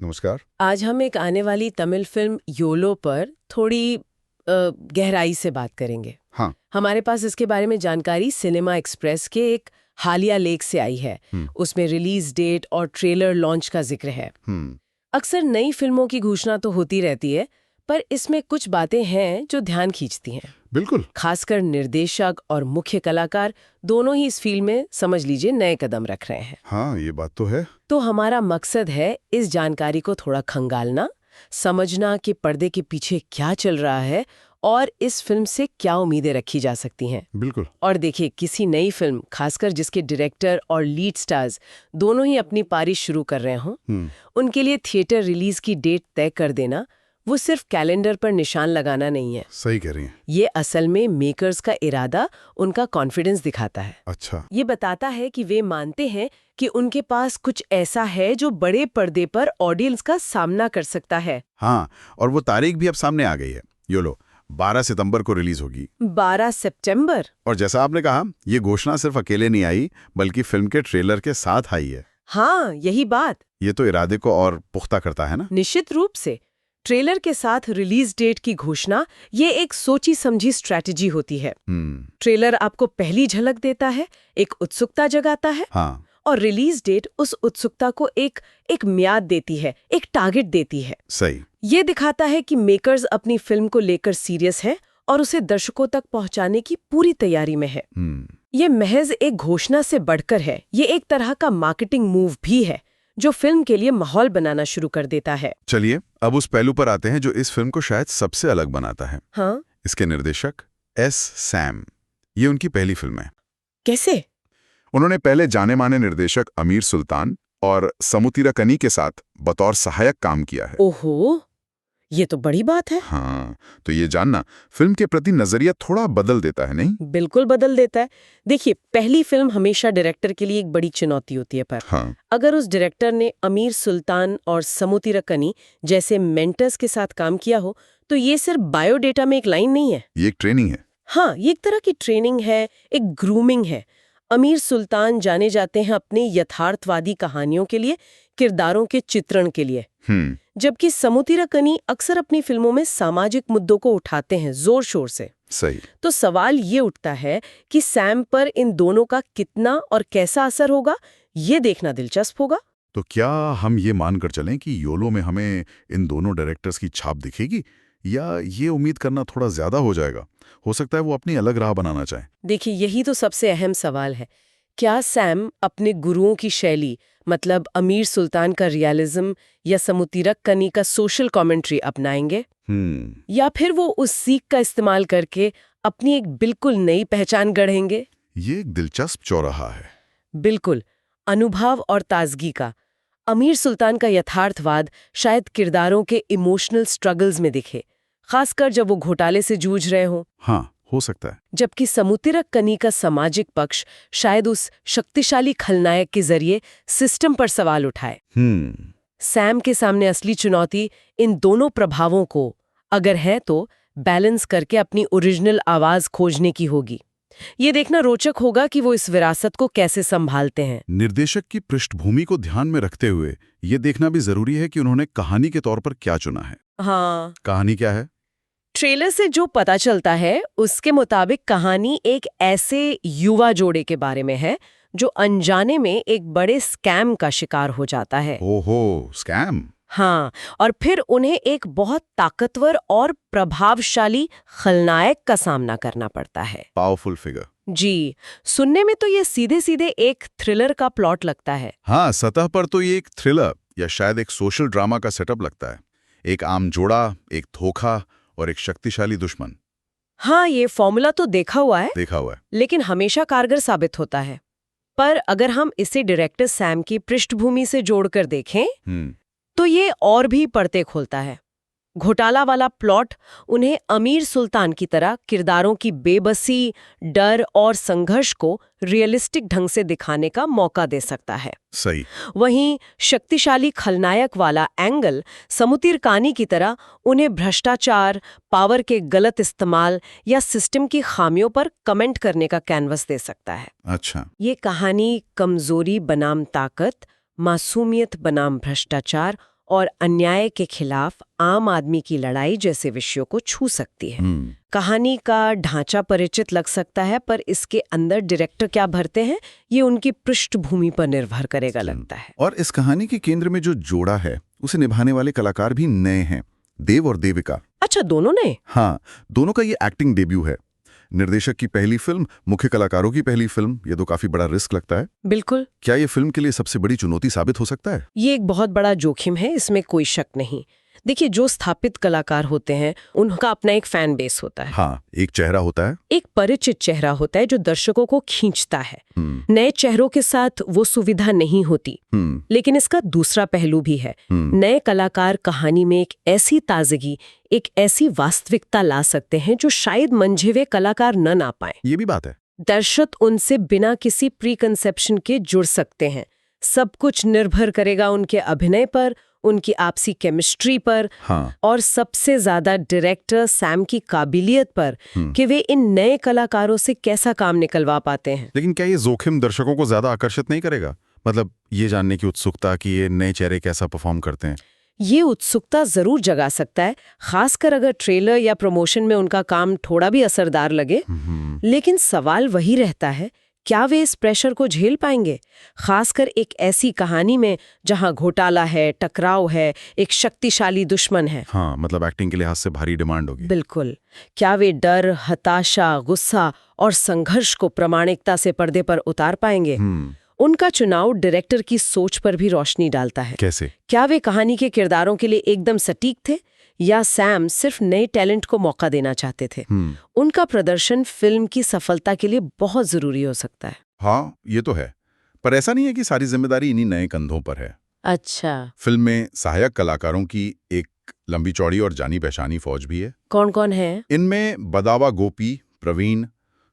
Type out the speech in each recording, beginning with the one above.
नमस्कार। आज हम एक आने वाली तमिल फिल्म योलो पर थोड़ी गहराई से बात करेंगे। हाँ। हमारे पास इसके बारे में जानकारी सिनेमा एक्सप्रेस के एक हालिया लेख से आई है। उसमें रिलीज डेट और ट्रेलर लॉन्च का जिक्र है। अक्सर नई फिल्मों की घोषणा तो होती रहती है, पर इसमें कुछ बातें हैं जो ध्यान खींचती हैं। बिल्कुल। खासकर निर्देशक और मुख्य कलाकार दोनों ही इस फील्ड में समझ लीजिए नए कदम रख रहे हैं। हाँ, ये बात तो है। तो हमारा मकसद है इस जानकारी को थोड़ा खंगालना, समझना कि पर्दे के पीछे क्या चल रहा है और इस फिल्म से क्या उम्मीदें रखी जा सकती हैं। बिल्कुल। और देखिए, किसी नई फिल्म, खासकर जिसके डायरेक्टर और लीड स्टार्स दोनों ही अपनी पारी शुरू कर रहे हों, उनके लिए थिएटर रिलीज की डेट तय कर देना वो सिर्फ कैलेंडर पर निशान लगाना नहीं है। सही कह रही हैं। ये असल में मेकर्स का इरादा, उनका कॉन्फिडेंस दिखाता है। अच्छा। ये बताता है कि वे मानते हैं कि उनके पास कुछ ऐसा है जो बड़े पर्दे पर ऑडियंस का सामना कर सकता है। हाँ, और वो तारीख भी अब सामने आ गई है। योलो 12 सितंबर को रिलीज होगी। 12 सितंबर। और जैसा आपने कहा, ये घोषणा सिर्फ अकेले नहीं आई, बल्कि फिल्म के ट्रेलर के साथ आई है। हाँ, यही बात। ये तो इरादे को और पुख्ता करता है ना। निश्चित रूप से ट्रेलर के साथ रिलीज डेट की घोषणा ये एक सोची समझी स्ट्रैटेजी होती है। ट्रेलर आपको पहली झलक देता है, एक उत्सुकता जगाता है। हाँ। और रिलीज डेट उस उत्सुकता को एक म्याद देती है, एक टारगेट देती है। सही। ये दिखाता है कि मेकर्स अपनी फिल्म को लेकर सीरियस हैं और उसे दर्शकों तक पहुंचाने की पूरी तैयारी में है। ये महज एक घोषणा से बढ़कर है, ये एक तरह का मार्केटिंग मूव भी है जो फिल्म के लिए माहौल बनाना शुरू कर देता है। चलिए अब उस पहलू पर आते हैं जो इस फिल्म को शायद सबसे अलग बनाता है। हाँ? इसके निर्देशक एस सैम। ये उनकी पहली फिल्म है। कैसे? उन्होंने पहले जाने माने निर्देशक अमीर सुल्तान और समुतिराकनी के साथ बतौर सहायक काम किया है। ओहो, ये तो बड़ी बात है। हाँ, तो ये जानना फिल्म के प्रति नजरिया थोड़ा बदल देता है, नहीं? बिल्कुल बदल देता है। देखिए, पहली फिल्म हमेशा डायरेक्टर के लिए एक बड़ी चुनौती होती है, पर हाँ। अगर उस डायरेक्टर ने अमीर सुल्तान और समुतिराकनी जैसे मेंटर्स के साथ काम किया हो, तो ये सिर्फ बायोडेटा में एक लाइन नहीं है। ये एक ट्रेनिंग है। हाँ, ये एक तरह की ट्रेनिंग है, एक ग्रूमिंग है। अमीर सुल्तान जाने जाते हैं अपनी यथार्थवादी कहानियों के लिए, किरदारों के चित्रण के लिए, जबकि समुतिराकनी अक्सर अपनी फिल्मों में सामाजिक मुद्दों को उठाते हैं जोर शोर से। सही। तो सवाल ये उठता है कि सैम पर इन दोनों का कितना और कैसा असर होगा, ये देखना दिलचस्प होगा। तो क्या हम ये मानकर चलें कि योलो में हमें इन दोनों डायरेक्टर्स की छाप दिखेगी, या ये उम्मीद करना थोड़ा ज्यादा हो जाएगा? हो सकता है वो अपनी अलग राह बनाना चाहें। देखिए, यही तो सबसे अहम सवाल है। क्या सैम अपने गुरुओं की शैली, मतलब अमीर सुल्तान का रियलिज्म या समुतिराकनी का सोशल कमेंट्री अपनाएंगे, या फिर वो उस सीख का इस्तेमाल करके अपनी एक बिल्कुल नई पहचान गढ़ेंगे? ये एक दिलचस्प चौराहा है। बिल्कुल, अनुभव और ताजगी का। अमीर सुल्तान का यथार्थवाद शायद किरदारों के इमोशनल स्ट्रगल्स में दिखे, खासकर जब वो घोटाले से जूझ रहे हों। हाँ, हो सकता है। जबकि समुतिराकनी का सामाजिक पक्ष शायद उस शक्तिशाली खलनायक के जरिए सिस्टम पर सवाल उठाए। सैम के सामने असली चुनौती इन दोनों प्रभावों को, अगर है तो, बैलेंस करके अपनी ओरिजिनल आवाज खोजने की होगी। ये देखना रोचक होगा कि वो इस विरासत को कैसे संभालते हैं। निर्देशक की पृष्ठभूमि को ध्यान में रखते हुए ये देखना भी जरूरी है कि उन्होंने कहानी के तौर पर क्या चुना है। हाँ। कहानी क्या है? ट्रेलर से जो पता चलता है उसके मुताबिक कहानी एक ऐसे युवा जोड़े के बारे में है जो अनजाने में एक बड़े स्कैम का शिकार हो जाता है। ओहो, स्कैम। हाँ, और फिर उन्हें एक बहुत ताकतवर और प्रभावशाली खलनायक का सामना करना पड़ता है। Powerful figure. जी, सुनने में तो ये सीधे सीधे एक थ्रिलर का प्लॉट लगता है। हाँ, सतह पर तो ये एक थ्रिलर या शायद एक सोशल ड्रामा का सेटअप लगता है। एक आम जोड़ा, एक धोखा और एक शक्तिशाली दुश्मन। हाँ, ये फॉर्मूला तो देखा हुआ है, लेकिन हमेशा कारगर साबित होता है। पर अगर हम इसे डायरेक्टर सैम की पृष्ठभूमि से जोड़कर देखें, तो ये और भी पर्दे खोलता है। घोटाला वाला प्लॉट उन्हें अमीर सुल्तान की तरह किरदारों की बेबसी, डर और संघर्ष को रियलिस्टिक ढंग से दिखाने का मौका दे सकता है। सही। वहीं शक्तिशाली खलनायक वाला एंगल समुतिराकनी की तरह उन्हें भ्रष्टाचार, पावर के गलत इस्तेमाल या सिस्टम की खामियों पर कमेंट करने का कैनवस दे सकता है। अच्छा। ये कहानी कमजोरी बनाम ताकत, मासूमियत बनाम भ्रष्टाचार और अन्याय के खिलाफ आम आदमी की लड़ाई जैसे विषयों को छू सकती है। कहानी का ढांचा परिचित लग सकता है, पर इसके अंदर डायरेक्टर क्या भरते हैं ये उनकी पृष्ठभूमि पर निर्भर करेगा लगता है। और इस कहानी के केंद्र में जो जोड़ा है उसे निभाने वाले कलाकार भी नए हैं, देव और देविका। अच्छा, दोनों ने? हाँ, दोनों का ये एक्टिंग डेब्यू है। निर्देशक की पहली फिल्म, मुख्य कलाकारों की पहली फिल्म, ये तो काफी बड़ा रिस्क लगता है। बिल्कुल। क्या ये फिल्म के लिए सबसे बड़ी चुनौती साबित हो सकता है? ये एक बहुत बड़ा जोखिम है, इसमें कोई शक नहीं। देखिए, जो स्थापित कलाकार होते हैं उनका अपना एक फैन बेस होता है। हाँ, एक चेहरा होता है, एक परिचित चेहरा होता है जो दर्शकों को खींचता है। नए चेहरों के साथ वो सुविधा नहीं होती। लेकिन इसका दूसरा पहलू भी है। नए कलाकार कहानी में एक ऐसी ताजगी, एक ऐसी वास्तविकता ला सकते हैं जो शायद मंझे हुए कलाकार न ला पाए। ये भी बात है। दर्शक उनसे बिना किसी प्री कंसेप्शन के जुड़ सकते हैं। सब कुछ निर्भर करेगा उनके अभिनय पर, उनकी आपसी केमिस्ट्री पर। हाँ। और सबसे ज्यादा डायरेक्टर सैम की काबिलियत पर कि वे इन नए कलाकारों से कैसा काम निकलवा पाते हैं। लेकिन क्या ये जोखिम दर्शकों को ज्यादा आकर्षित नहीं करेगा? मतलब ये जानने की उत्सुकता कि ये नए चेहरे कैसा परफॉर्म करते हैं। ये उत्सुकता जरूर जगा सकता है, खासकर अगर ट्रेलर या प्रमोशन में उनका काम थोड़ा भी असरदार लगे। लेकिन सवाल वही रहता है, क्या वे इस प्रेशर को झेल पाएंगे, खासकर एक ऐसी कहानी में जहां घोटाला है, टकराव है, एक शक्तिशाली दुश्मन है। हाँ, मतलब एक्टिंग के लिहाज से भारी डिमांड होगी। बिल्कुल। क्या वे डर, हताशा, गुस्सा और संघर्ष को प्रामाणिकता से पर्दे पर उतार पाएंगे? उनका चुनाव डायरेक्टर की सोच पर भी रोशनी डालता है। कैसे? क्या वे कहानी के किरदारों के लिए एकदम सटीक थे, या सैम सिर्फ नए टैलेंट को मौका देना चाहते थे? उनका प्रदर्शन फिल्म की सफलता के लिए बहुत जरूरी हो सकता है। हाँ, ये तो है, पर ऐसा नहीं है कि सारी जिम्मेदारी इन्हीं नए कंधों पर है। अच्छा। फिल्म में सहायक कलाकारों की एक लंबी चौड़ी और जानी पहचानी फौज भी है। कौन कौन है? इनमें बदावा गोपी, प्रवीण,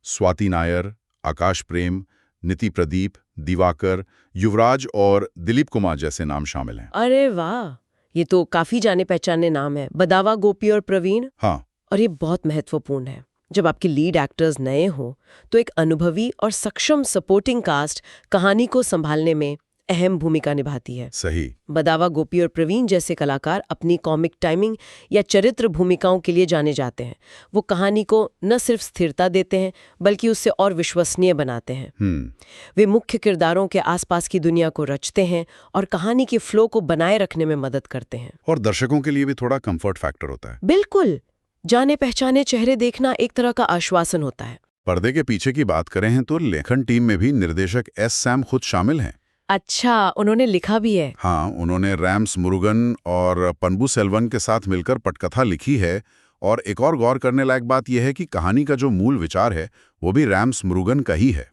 स्वाति नायर, आकाश प्रेम, नीति प्रदीप, दिवाकर, युवराज और दिलीप कुमार जैसे नाम शामिल हैं। अरे वाह, ये तो काफी जाने पहचाने नाम है, बदावा गोपी और प्रवीण। हाँ। और ये बहुत महत्वपूर्ण है। जब आपके लीड एक्टर्स नए हो तो एक अनुभवी और सक्षम सपोर्टिंग कास्ट कहानी को संभालने में अहम भूमिका निभाती है। सही। बदावा गोपी और प्रवीण जैसे कलाकार अपनी कॉमिक टाइमिंग या चरित्र भूमिकाओं के लिए जाने जाते हैं। वो कहानी को न सिर्फ स्थिरता देते हैं बल्कि उससे और विश्वसनीय बनाते हैं। वे मुख्य किरदारों के आसपास की दुनिया को रचते हैं और कहानी के फ्लो को बनाए रखने में मदद करते हैं। और दर्शकों के लिए भी थोड़ा कंफर्ट फैक्टर होता है। बिल्कुल, जाने पहचाने चेहरे देखना एक तरह का आश्वासन होता है। पर्दे के पीछे की बात करें हैं तो लेखन टीम में भी निर्देशक एस सैम खुद शामिल हैं। अच्छा, उन्होंने लिखा भी है? हाँ, उन्होंने रैम्स मुरुगन और पन्बू सेल्वन के साथ मिलकर पटकथा लिखी है। और एक और गौर करने लायक बात यह है कि कहानी का जो मूल विचार है वो भी रैम्स मुरुगन का ही है।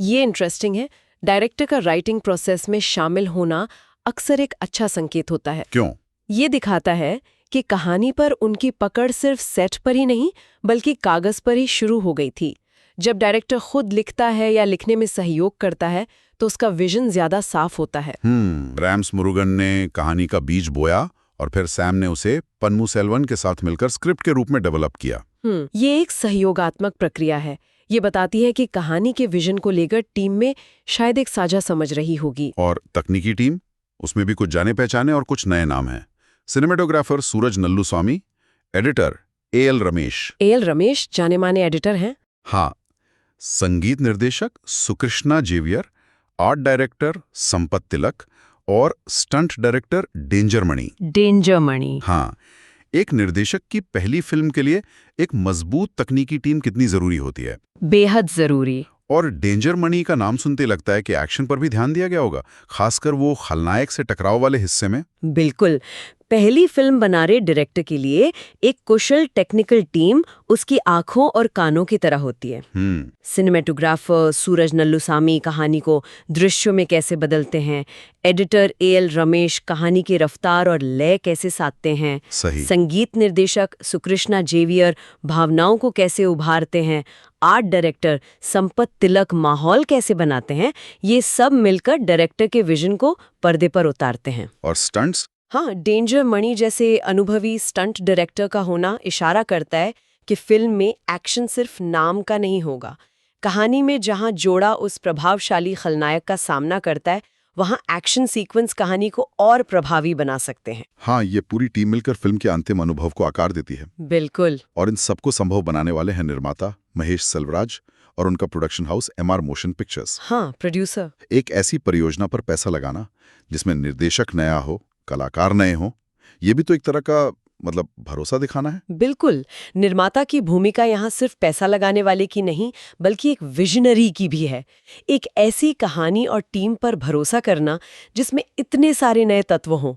ये इंटरेस्टिंग है। डायरेक्टर का राइटिंग प्रोसेस में शामिल होना अक्सर एक अच्छा संकेत होता है। क्यों? ये दिखाता है कि कहानी पर उनकी पकड़ सिर्फ सेट पर ही नहीं बल्कि कागज पर ही शुरू हो गई थी। जब डायरेक्टर खुद लिखता है या लिखने में सहयोग करता है तो उसका विजन ज्यादा साफ होता है। रैम्स मुरुगन ने कहानी का बीज बोया और फिर सैम ने उसे पन्बू सेल्वन के साथ मिलकर स्क्रिप्ट के रूप में डेवलप किया। ये एक सहयोगात्मक प्रक्रिया है। ये बताती है कि कहानी के विजन को लेकर टीम में शायद एक साझा समझ रही होगी। और तकनीकी टीम, उसमें भी कुछ जाने पहचाने और कुछ नए नाम हैं। Cinematographer Suraj Nalluswamy, editor AL Ramesh. AL Ramesh जाने माने एडिटर हैं। हाँ। संगीत निर्देशक Sukrishna Xavier, art director Sampath Tilak और स्टंट डायरेक्टर डेंजर मणि। हाँ, एक निर्देशक की पहली फिल्म के लिए एक मजबूत तकनीकी टीम कितनी जरूरी होती है? बेहद जरूरी। और डेंजर मणि का नाम सुनते लगता है कि एक्शन पर भी ध्यान दिया गया होगा, खासकर वो खलनायक से टकराव वाले हिस्से में। बिल्कुल। पहली फिल्म बना रहे डायरेक्टर के लिए एक कुशल टेक्निकल टीम उसकी आंखों और कानों की तरह होती है। सिनेमेटोग्राफर सूरज नल्लूस्वामी कहानी को दृश्यों में कैसे बदलते हैं, एडिटर एएल रमेश कहानी की रफ्तार और लय कैसे साधते हैं, सही। संगीत निर्देशक सुकृष्णा जेवियर भावनाओं को कैसे उभारते हैं, आर्ट डायरेक्टर संपत तिलक माहौल कैसे बनाते हैं, ये सब मिलकर डायरेक्टर के विजन को पर्दे पर उतारते हैं। और स्टंट्स? हाँ, डेंजर मणि जैसे अनुभवी स्टंट डायरेक्टर का होना इशारा करता है कि फिल्म में एक्शन सिर्फ नाम का नहीं होगा। कहानी में जहाँ जोड़ा उस प्रभावशाली खलनायक का सामना करता है वहाँ एक्शन सीक्वेंस कहानी को और प्रभावी बना सकते हैं। हाँ, ये पूरी टीम मिलकर फिल्म के अंतिम अनुभव को आकार देती है। बिल्कुल। और इन सबको संभव बनाने वाले हैं निर्माता महेश सेल्वराज और उनका production house MR motion pictures. हाँ, प्रोड्यूसर। एक ऐसी परियोजना पर पैसा लगाना जिसमें निर्देशक नया हो, कलाकार नए हो, ये भी तो एक तरह का भरोसा दिखाना है। बिल्कुल। निर्माता की भूमिका यहाँ सिर्फ पैसा लगाने वाले की नहीं, बल्कि एक विजनरी की भी है। एक ऐसी कहानी और टीम पर भरोसा करना जिसमें इतने सारे नए तत्व हों।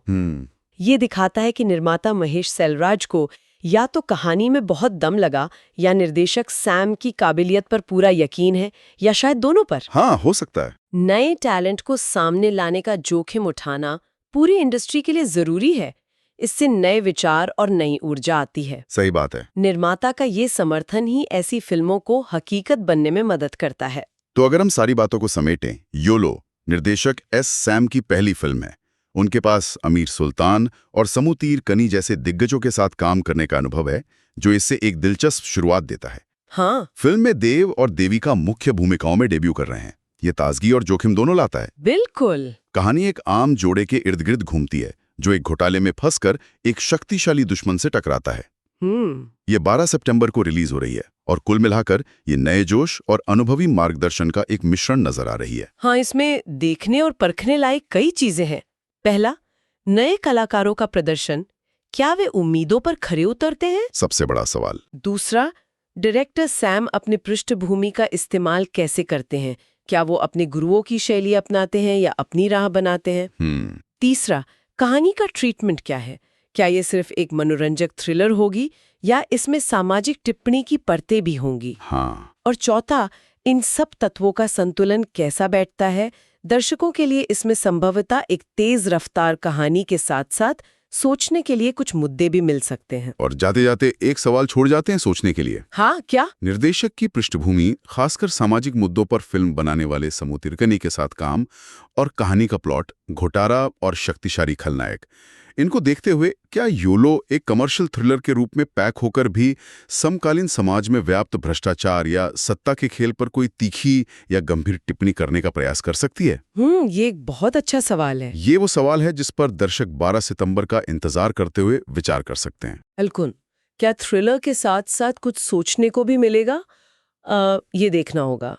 ये दिखाता है कि निर्माता महेश सेल्वराज को या तो कहानी में बहुत दम लगा, या निर्देशक सैम की काबिलियत पर पूरा यकीन है, या शायद दोनों पर। हाँ, हो सकता है। नए टैलेंट को सामने लाने का जोखिम उठाना पूरी इंडस्ट्री के लिए जरूरी है। इससे नए विचार और नई ऊर्जा आती है। सही बात है। निर्माता का ये समर्थन ही ऐसी फिल्मों को हकीकत बनने में मदद करता है। तो अगर हम सारी बातों को समेटें, योलो निर्देशक सैम की पहली फिल्म है। उनके पास आमिर सुल्तान और समू तीर कनी जैसे दिग्गजों के साथ काम करने का अनुभव है, जो इससे एक दिलचस्प शुरुआत देता है। हाँ। फिल्म में देव और देविका मुख्य भूमिकाओं में डेब्यू कर रहे हैं। ये ताजगी और जोखिम दोनों लाता है। बिल्कुल। कहानी एक आम जोड़े के इर्द गिर्द घूमती है, जो एक घोटाले में फंसकर एक शक्तिशाली दुश्मन से टकराता है। ये 12 सितंबर को रिलीज हो रही है और कुल मिलाकर ये नए जोश और अनुभवी मार्गदर्शन का एक मिश्रण नजर आ रही है। हाँ, इसमें देखने और परखने लायक कई चीजें हैं। पहला, नए कलाकारों का प्रदर्शन। क्या वे उम्मीदों पर खरे उतरते हैं? सबसे बड़ा सवाल। दूसरा, डायरेक्टर सैम अपने पृष्ठभूमि का इस्तेमाल कैसे करते हैं? क्या वो अपने गुरुओं की शैली अपनाते हैं या अपनी राह बनाते हैं? तीसरा, कहानी का ट्रीटमेंट क्या है? क्या ये सिर्फ एक मनोरंजक थ्रिलर होगी या इसमें सामाजिक टिप्पणी की परतें भी होंगी? हाँ। और चौथा, इन सब तत्वों का संतुलन कैसा बैठता है? दर्शकों के लिए इसमें संभवतः एक तेज रफ्तार कहानी के साथ साथ सोचने के लिए कुछ मुद्दे भी मिल सकते हैं। और जाते जाते एक सवाल छोड़ जाते हैं सोचने के लिए। हाँ, क्या? निर्देशक की पृष्ठभूमि, खासकर सामाजिक मुद्दों पर फिल्म बनाने वाले समू तिरकनी के साथ काम, और कहानी का प्लॉट, घोटाला और शक्तिशाली खलनायक, इनको देखते हुए क्या योलो एक कमर्शियल थ्रिलर के रूप में पैक होकर भी समकालीन समाज में व्याप्त भ्रष्टाचार या सत्ता के खेल पर कोई तीखी या गंभीर टिप्पणी करने का प्रयास कर सकती है? ये एक बहुत अच्छा सवाल है। ये वो सवाल है जिस पर दर्शक 12 सितंबर का इंतजार करते हुए विचार कर सकते हैं। अलकुन, क्या थ्रिलर के साथ साथ कुछ सोचने को भी मिलेगा? ये देखना होगा।